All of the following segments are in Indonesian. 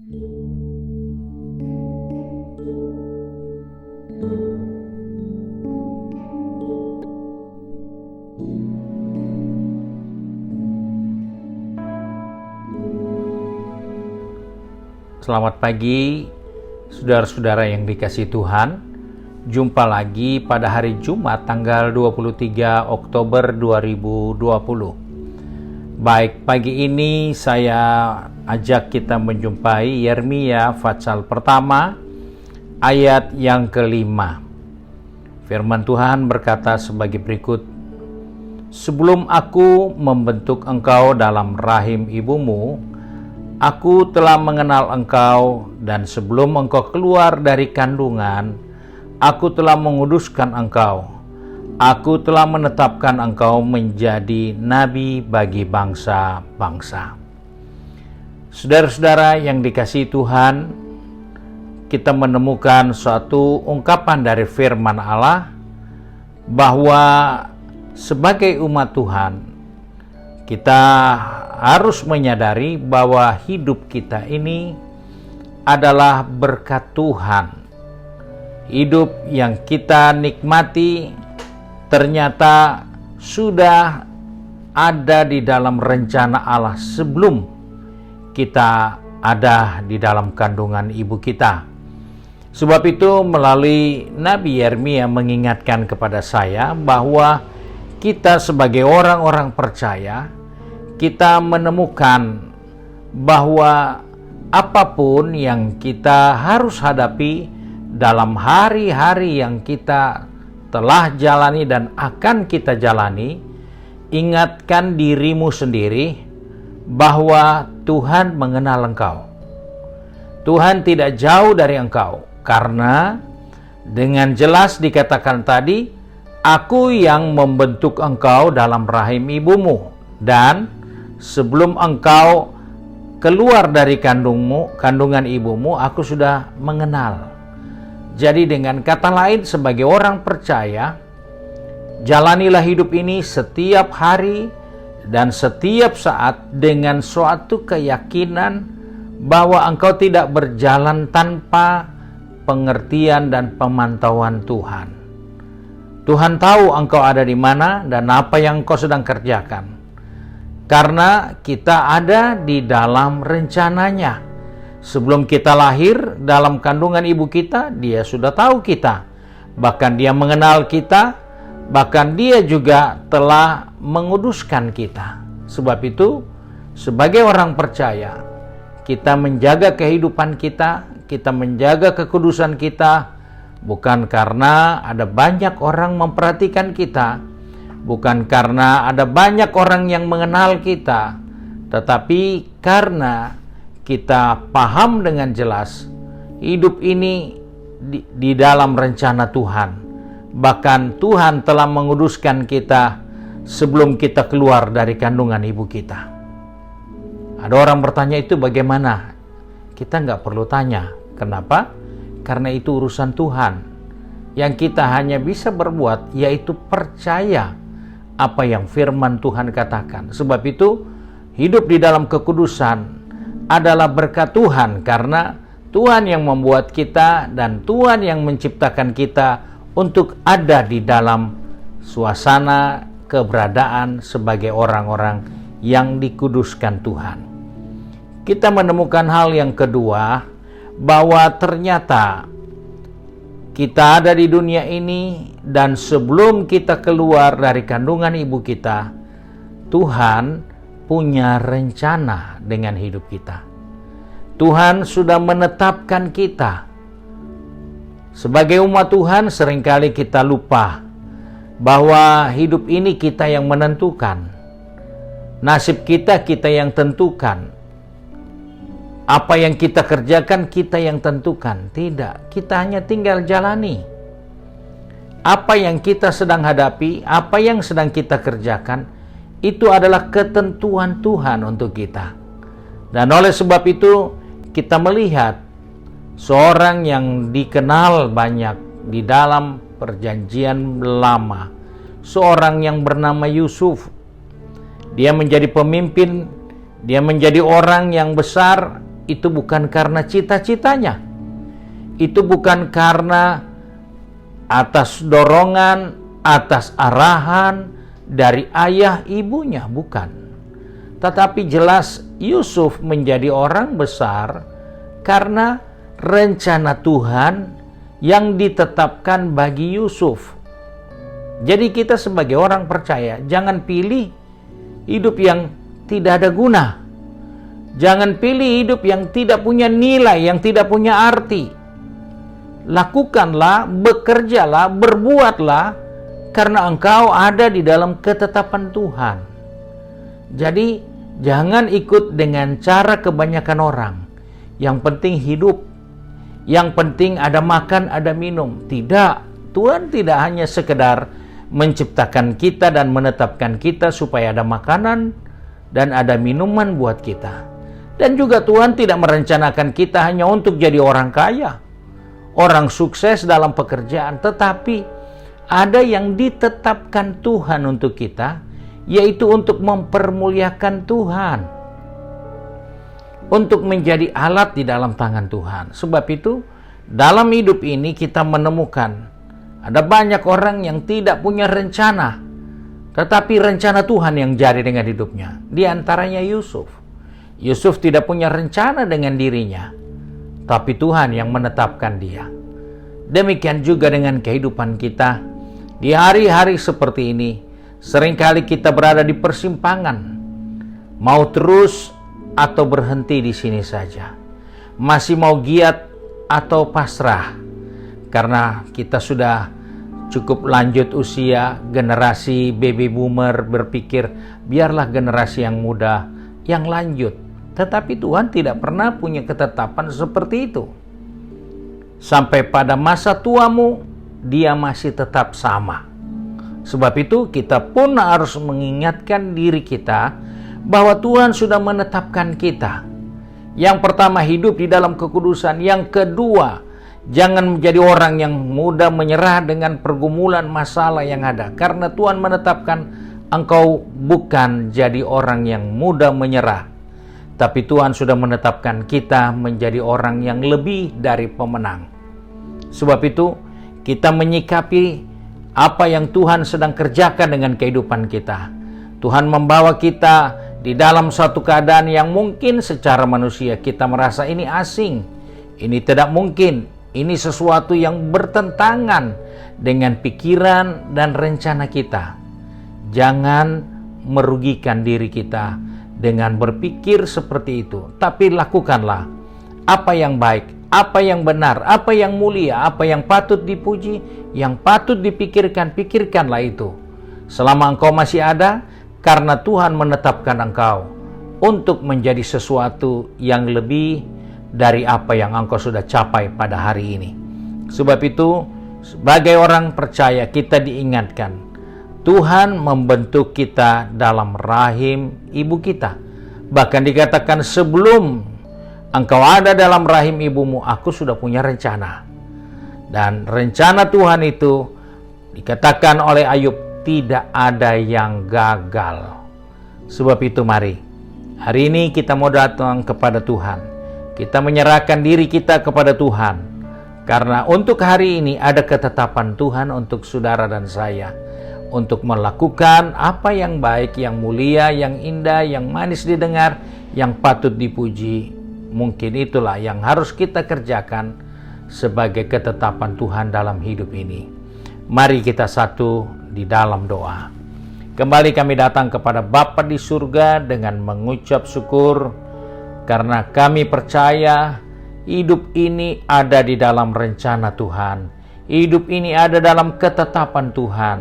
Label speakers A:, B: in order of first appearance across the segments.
A: Selamat pagi, saudara-saudara yang dikasihi Tuhan. Jumpa lagi pada hari Jumat tanggal 23 Oktober 2020. Baik, pagi ini saya ajak kita menjumpai Yeremia pasal pertama ayat yang kelima. Firman Tuhan berkata sebagai berikut: "Sebelum aku membentuk engkau dalam rahim ibumu, aku telah mengenal engkau, dan sebelum engkau keluar dari kandungan, aku telah menguduskan engkau. Aku telah menetapkan engkau menjadi nabi bagi bangsa-bangsa." Saudara-saudara yang dikasihi Tuhan, kita menemukan suatu ungkapan dari firman Allah bahwa sebagai umat Tuhan, kita harus menyadari bahwa hidup kita ini adalah berkat Tuhan. Hidup yang kita nikmati ternyata sudah ada di dalam rencana Allah sebelum kita ada di dalam kandungan ibu kita. Sebab itu melalui Nabi Yeremia mengingatkan kepada saya bahwa kita sebagai orang-orang percaya, kita menemukan bahwa apapun yang kita harus hadapi dalam hari-hari yang kita telah jalani dan akan kita jalani, ingatkan dirimu sendiri bahwa Tuhan mengenal engkau. Tuhan tidak jauh dari engkau, karena dengan jelas dikatakan tadi, "Aku yang membentuk engkau dalam rahim ibumu, dan sebelum engkau keluar dari kandungan ibumu, aku sudah mengenal." Jadi dengan kata lain, sebagai orang percaya, jalanilah hidup ini setiap hari dan setiap saat dengan suatu keyakinan bahwa engkau tidak berjalan tanpa pengertian dan pemantauan Tuhan. Tuhan tahu engkau ada di mana dan apa yang engkau sedang kerjakan. Karena kita ada di dalam rencananya. Sebelum kita lahir dalam kandungan ibu kita, Dia sudah tahu kita. Bahkan Dia mengenal kita, bahkan Dia juga telah menguduskan kita. Sebab itu, sebagai orang percaya, kita menjaga kehidupan kita, kita menjaga kekudusan kita, bukan karena ada banyak orang memperhatikan kita, bukan karena ada banyak orang yang mengenal kita, tetapi karena kita paham dengan jelas hidup ini di dalam rencana Tuhan. Bahkan Tuhan telah menguduskan kita sebelum kita keluar dari kandungan ibu kita. Ada orang bertanya, itu bagaimana? Kita nggak perlu tanya. Kenapa? Karena itu urusan Tuhan. Yang kita hanya bisa berbuat yaitu percaya apa yang firman Tuhan katakan. Sebab itu hidup di dalam kekudusan adalah berkat Tuhan, karena Tuhan yang membuat kita dan Tuhan yang menciptakan kita untuk ada di dalam suasana keberadaan sebagai orang-orang yang dikuduskan Tuhan. Kita menemukan hal yang kedua, bahwa ternyata kita ada di dunia ini, dan sebelum kita keluar dari kandungan ibu kita, Tuhan punya rencana dengan hidup kita. Tuhan sudah menetapkan kita. Sebagai umat Tuhan, seringkali kita lupa bahwa hidup ini kita yang menentukan. Nasib kita yang tentukan. Apa yang kita kerjakan, kita yang tentukan. Tidak, kita hanya tinggal jalani. Apa yang kita sedang hadapi, apa yang sedang kita kerjakan, itu adalah ketentuan Tuhan untuk kita. Dan oleh sebab itu, kita melihat seorang yang dikenal banyak di dalam perjanjian lama, seorang yang bernama Yusuf. Dia menjadi pemimpin, dia menjadi orang yang besar, itu bukan karena cita-citanya. Itu bukan karena atas dorongan, atas arahan dari ayah ibunya, bukan. Tetapi jelas Yusuf menjadi orang besar karena rencana Tuhan yang ditetapkan bagi Yusuf. Jadi kita sebagai orang percaya, jangan pilih hidup yang tidak ada guna. Jangan pilih hidup yang tidak punya nilai, yang tidak punya arti. Lakukanlah, bekerjalah, berbuatlah, karena engkau ada di dalam ketetapan Tuhan. Jadi, jangan ikut dengan cara kebanyakan orang. Yang penting hidup, yang penting ada makan, ada minum. Tidak, Tuhan tidak hanya sekedar menciptakan kita dan menetapkan kita supaya ada makanan dan ada minuman buat kita. Dan juga Tuhan tidak merencanakan kita hanya untuk jadi orang kaya, orang sukses dalam pekerjaan, tetapi ada yang ditetapkan Tuhan untuk kita, yaitu untuk mempermuliakan Tuhan, untuk menjadi alat di dalam tangan Tuhan. Sebab itu, dalam hidup ini kita menemukan ada banyak orang yang tidak punya rencana, tetapi rencana Tuhan yang jadi dengan hidupnya. Di antaranya Yusuf. Yusuf tidak punya rencana dengan dirinya, tapi Tuhan yang menetapkan dia. Demikian juga dengan kehidupan kita. Di hari-hari seperti ini, seringkali kita berada di persimpangan. Mau terus atau berhenti di sini saja. Masih mau giat atau pasrah. Karena kita sudah cukup lanjut usia, generasi baby boomer berpikir, biarlah generasi yang muda yang lanjut. Tetapi Tuhan tidak pernah punya ketetapan seperti itu. Sampai pada masa tuamu, dia masih tetap sama. Sebab itu kita pun harus mengingatkan diri kita bahwa Tuhan sudah menetapkan kita. Yang pertama, hidup di dalam kekudusan. Yang kedua, jangan menjadi orang yang mudah menyerah dengan pergumulan masalah yang ada. Karena Tuhan menetapkan engkau bukan jadi orang yang mudah menyerah. Tapi Tuhan sudah menetapkan kita menjadi orang yang lebih dari pemenang. Sebab itu, kita menyikapi apa yang Tuhan sedang kerjakan dengan kehidupan kita. Tuhan membawa kita di dalam suatu keadaan yang mungkin secara manusia kita merasa ini asing, ini tidak mungkin, ini sesuatu yang bertentangan dengan pikiran dan rencana kita. Jangan merugikan diri kita dengan berpikir seperti itu, tapi lakukanlah apa yang baik, apa yang benar, apa yang mulia, apa yang patut dipuji, yang patut dipikirkan, pikirkanlah itu. Selama engkau masih ada, karena Tuhan menetapkan engkau untuk menjadi sesuatu yang lebih dari apa yang engkau sudah capai pada hari ini. Sebab itu, sebagai orang percaya kita diingatkan, Tuhan membentuk kita dalam rahim ibu kita. Bahkan dikatakan sebelum engkau ada dalam rahim ibumu, aku sudah punya rencana. Dan rencana Tuhan itu dikatakan oleh Ayub, tidak ada yang gagal. Sebab itu mari, hari ini kita mau datang kepada Tuhan. Kita menyerahkan diri kita kepada Tuhan. Karena untuk hari ini ada ketetapan Tuhan untuk saudara dan saya. Untuk melakukan apa yang baik, yang mulia, yang indah, yang manis didengar, yang patut dipuji. Mungkin itulah yang harus kita kerjakan sebagai ketetapan Tuhan dalam hidup ini. Mari kita satu di dalam doa. Kembali kami datang kepada Bapa di surga dengan mengucap syukur karena kami percaya hidup ini ada di dalam rencana Tuhan. Hidup ini ada dalam ketetapan Tuhan.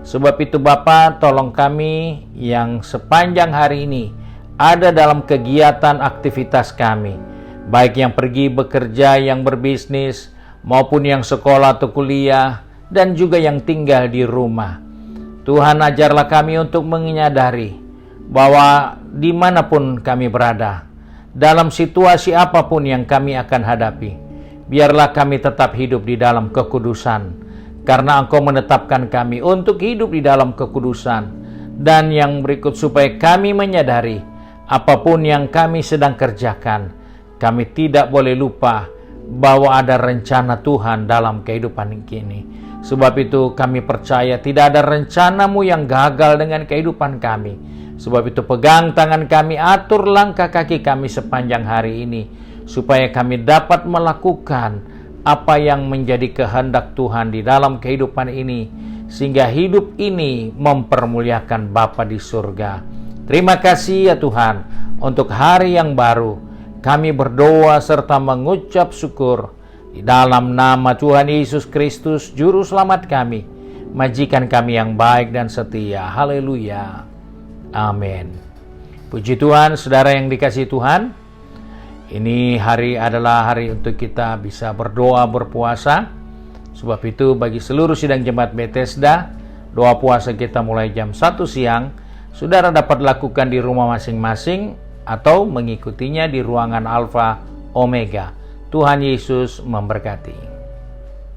A: Sebab itu Bapa, tolong kami yang sepanjang hari ini ada dalam kegiatan aktivitas kami, baik yang pergi bekerja, yang berbisnis, maupun yang sekolah atau kuliah, dan juga yang tinggal di rumah. Tuhan, ajarlah kami untuk menyadari bahwa dimanapun kami berada, dalam situasi apapun yang kami akan hadapi, biarlah kami tetap hidup di dalam kekudusan, karena Engkau menetapkan kami untuk hidup di dalam kekudusan. Dan yang berikut, supaya kami menyadari apapun yang kami sedang kerjakan, kami tidak boleh lupa bahwa ada rencana Tuhan dalam kehidupan ini. Sebab itu kami percaya tidak ada rencana-Mu yang gagal dengan kehidupan kami. Sebab itu pegang tangan kami, atur langkah kaki kami sepanjang hari ini, supaya kami dapat melakukan apa yang menjadi kehendak Tuhan di dalam kehidupan ini, sehingga hidup ini mempermuliakan Bapa di surga. Terima kasih ya Tuhan untuk hari yang baru. Kami berdoa serta mengucap syukur di dalam nama Tuhan Yesus Kristus, Juru Selamat kami, majikan kami yang baik dan setia. Haleluya. Amin. Puji Tuhan, saudara yang dikasihi Tuhan. Ini hari adalah hari untuk kita bisa berdoa, berpuasa. Sebab itu bagi seluruh sidang jemaat Bethesda, doa puasa kita mulai jam 1 siang. Saudara dapat lakukan di rumah masing-masing atau mengikutinya di ruangan Alfa Omega. Tuhan Yesus memberkati.